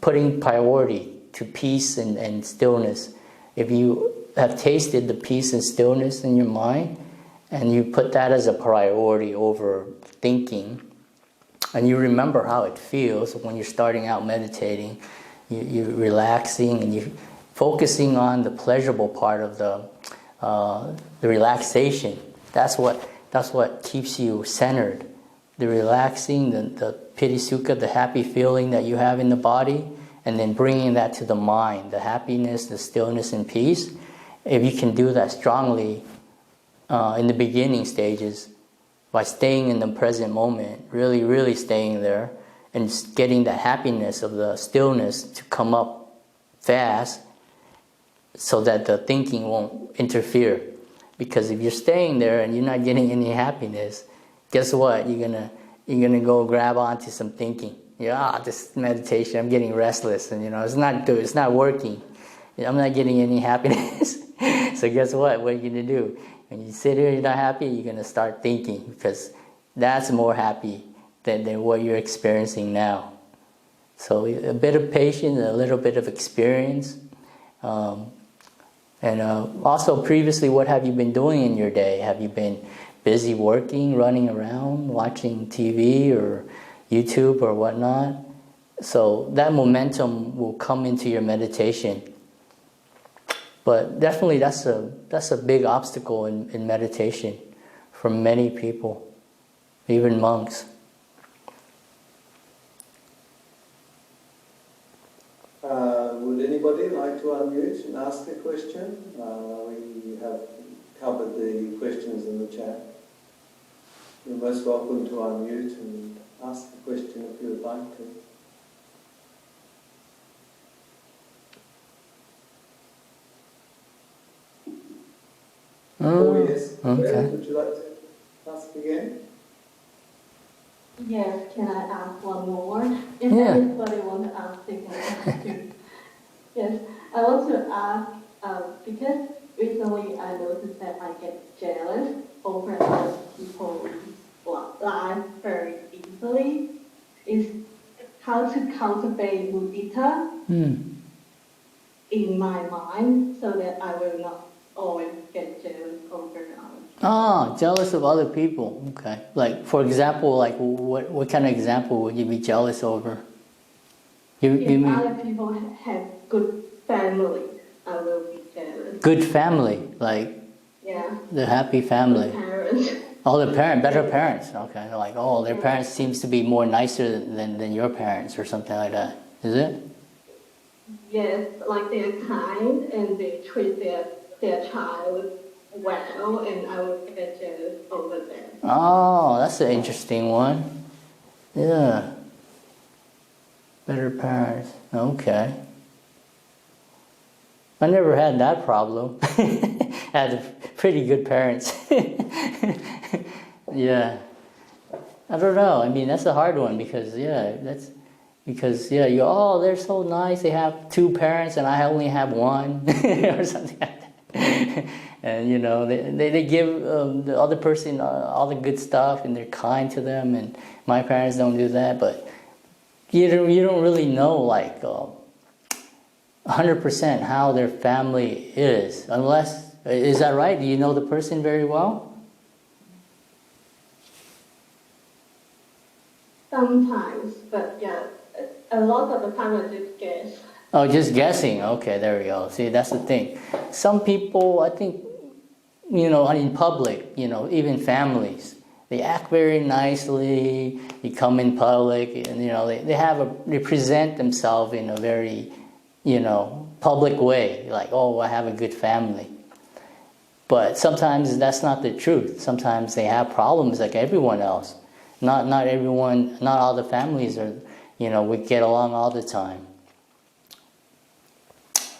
putting priority to peace and stillness. If you have tasted the peace and stillness in your mind, and you put that as a priority over thinking, and you remember how it feels when you're starting out meditating, you're relaxing and you're focusing on the pleasurable part of the relaxation. That's what keeps you centered. The relaxing, the piti sukha, the happy feeling that you have in the body, and then bringing that to the mind, the happiness, the stillness and peace. If you can do that strongly in the beginning stages, by staying in the present moment, really, really staying there, and getting the happiness of the stillness to come up fast, so that the thinking won't interfere. Because if you're staying there and you're not getting any happiness, guess what? You're gonna you're going to go grab onto some thinking. This meditation, I'm getting restless, and it's not good, it's not working. I'm not getting any happiness. So guess what? What are you going to do? When you sit here, you're not happy, you're going to start thinking, because that's more happy than what you're experiencing now. So a bit of patience, a little bit of experience. And also previously, what have you been doing in your day? Have you been busy working, running around, watching TV or YouTube or whatnot? So that momentum will come into your meditation. But definitely that's a big obstacle in meditation for many people, even monks. Would anybody like to unmute and ask a question? We have covered the questions in the chat. You're most welcome to unmute and ask a question if you would like to. Oh yes. Okay. Would you like to ask again? Yes, can I ask one more? If Yeah. anybody wants to ask, they can ask too. Yes, I want to ask, because recently I noticed that I get jealous over other people's life very easily. Is how to cultivate mudita in my mind so that I will not always get jealous over others. Jealous of other people. Okay. Like, for example, like what kind of example would you be jealous over? You If mean other people have good family, I will be jealous. good family, like Yeah. the happy family. Parents. Oh, the better parents. Okay. Like, their parents seems to be more nicer than your parents or something like that. Is it? Yes, like they're kind and they treat their child well, and I will get jealous over them. Oh, that's an interesting one. Yeah. Better parents. Okay. I never had that problem. I had pretty good parents. Yeah. I don't know. I mean, that's a hard one because, they're so nice. They have two parents and I only have one or something like that. And, they give the other person all the good stuff and they're kind to them, and my parents don't do that. But you don't really know, like, 100% how their family is, unless, is that right? Do you know the person very well? Sometimes, but yeah, a lot of the time I just guess. Oh, just guessing. Okay, there we go. See, that's the thing. Some people, I think, in public, even families, they act very nicely. They come in public, and they present themselves in a very, public way. Like, I have a good family. But sometimes that's not the truth. Sometimes they have problems like everyone else. Not everyone, not all the families are, we get along all the time.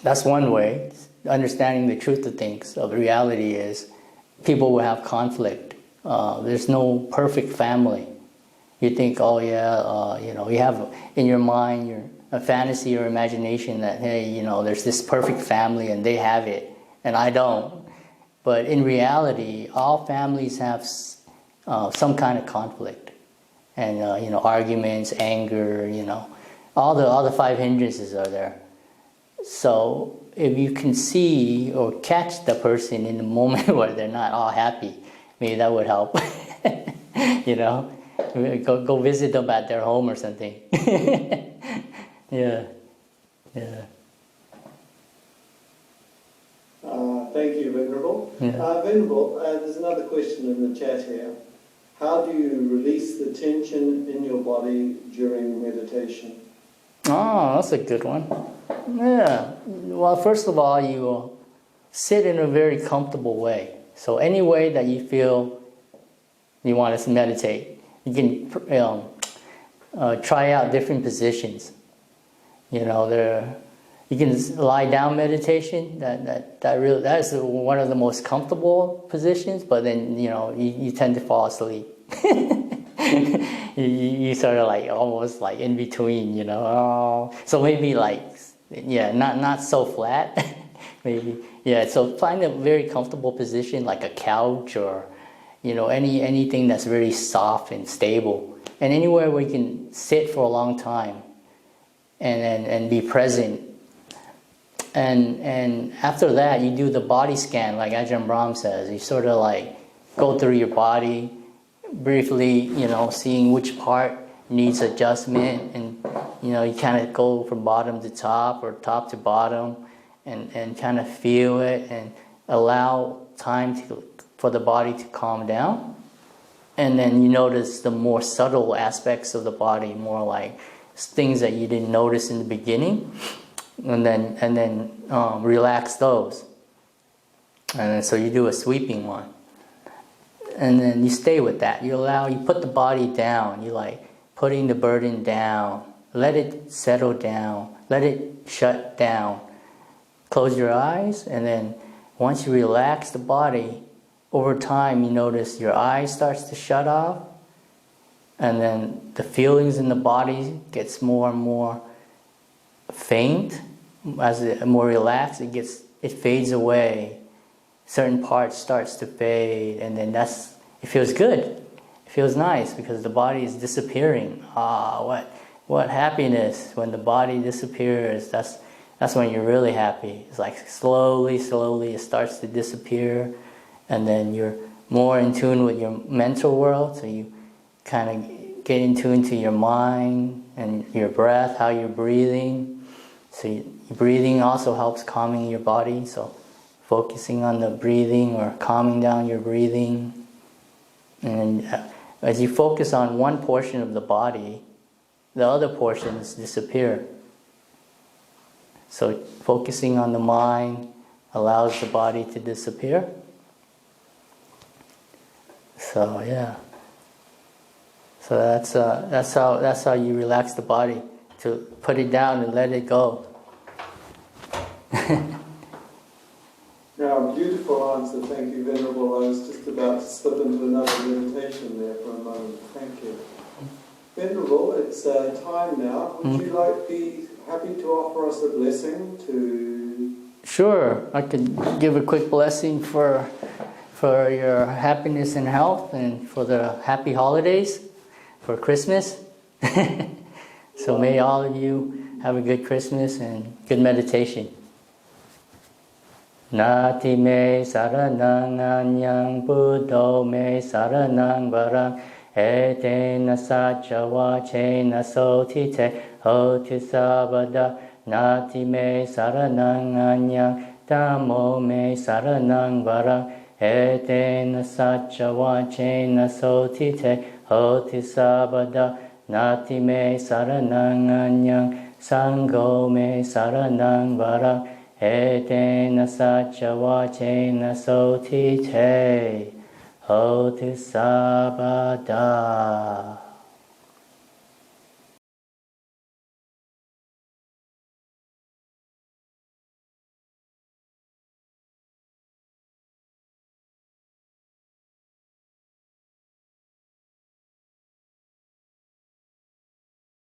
That's one way. Understanding the truth of things, of reality, is people will have conflict. There's no perfect family. You think, you have in your mind a fantasy or imagination that, hey, there's this perfect family and they have it and I don't. But in reality, all families have some kind of conflict. And, arguments, anger, all the 5 hindrances are there. So if you can see or catch the person in the moment where they're not all happy, maybe that would help. Go visit them at their home or something. Yeah. Thank you, Venerable. Yeah. Venerable, there's another question in the chat here. How do you release the tension in your body during meditation? Oh, that's a good one. Yeah. Well, first of all, you sit in a very comfortable way. So any way that you feel you want to meditate, you can try out different positions. You can lie down meditation. That's one of the most comfortable positions. But then you tend to fall asleep. you sort of like almost like in between, you know. Oh, so maybe like, yeah, not so flat, maybe. Yeah, so find a very comfortable position like a couch or, you know, anything that's very soft and stable, and anywhere where you can sit for a long time, and be present. And after that, you do the body scan, like Ajahn Brahm says. You sort of like go through your body, briefly, you know, seeing which part needs adjustment, and you know, you kind of go from bottom to top or top to bottom, and kind of feel it and allow time for the body to calm down. And then you notice the more subtle aspects of the body, more like things that you didn't notice in the beginning, and then relax those. And then so you do a sweeping one. And then you stay with that. You put the body down. You like putting the burden down. Let it settle down. Let it shut down. Close your eyes, and then once you relax the body, over time you notice your eyes starts to shut off, and then the feelings in the body gets more and more faint. As it more relaxed, it fades away. Certain parts starts to fade, and then it feels good. It feels nice because the body is disappearing. What happiness when the body disappears. That's when you're really happy. It's like slowly it starts to disappear, and then you're more in tune with your mental world, so you kind of get in tune to your mind and your breath, how you're breathing. So breathing also helps calming your body, so focusing on the breathing or calming down your breathing. And as you focus on one portion of the body, the other portions disappear. So focusing on the mind allows the body to disappear. So yeah. So that's how you relax the body, to put it down and let it go. Now, beautiful answer. Thank you, Venerable. I was just about to slip into another meditation there for a moment. Thank you. Venerable, it's time now. Would you be happy to offer us a blessing to... Sure. I could give a quick blessing for your happiness and health, and for the happy holidays, for Christmas. So may all of you have a good Christmas and good meditation. Nati me saranang anyang buddho me saranang varang etena sacha vachena sotite hotu sabada. Nati me saranang anyang dhammo me saranang varang etena sacha vachena sotite hotu sabada. Nati me saranang anyang sangho me saranang varang etena sacha vachena sotite hotu sabada.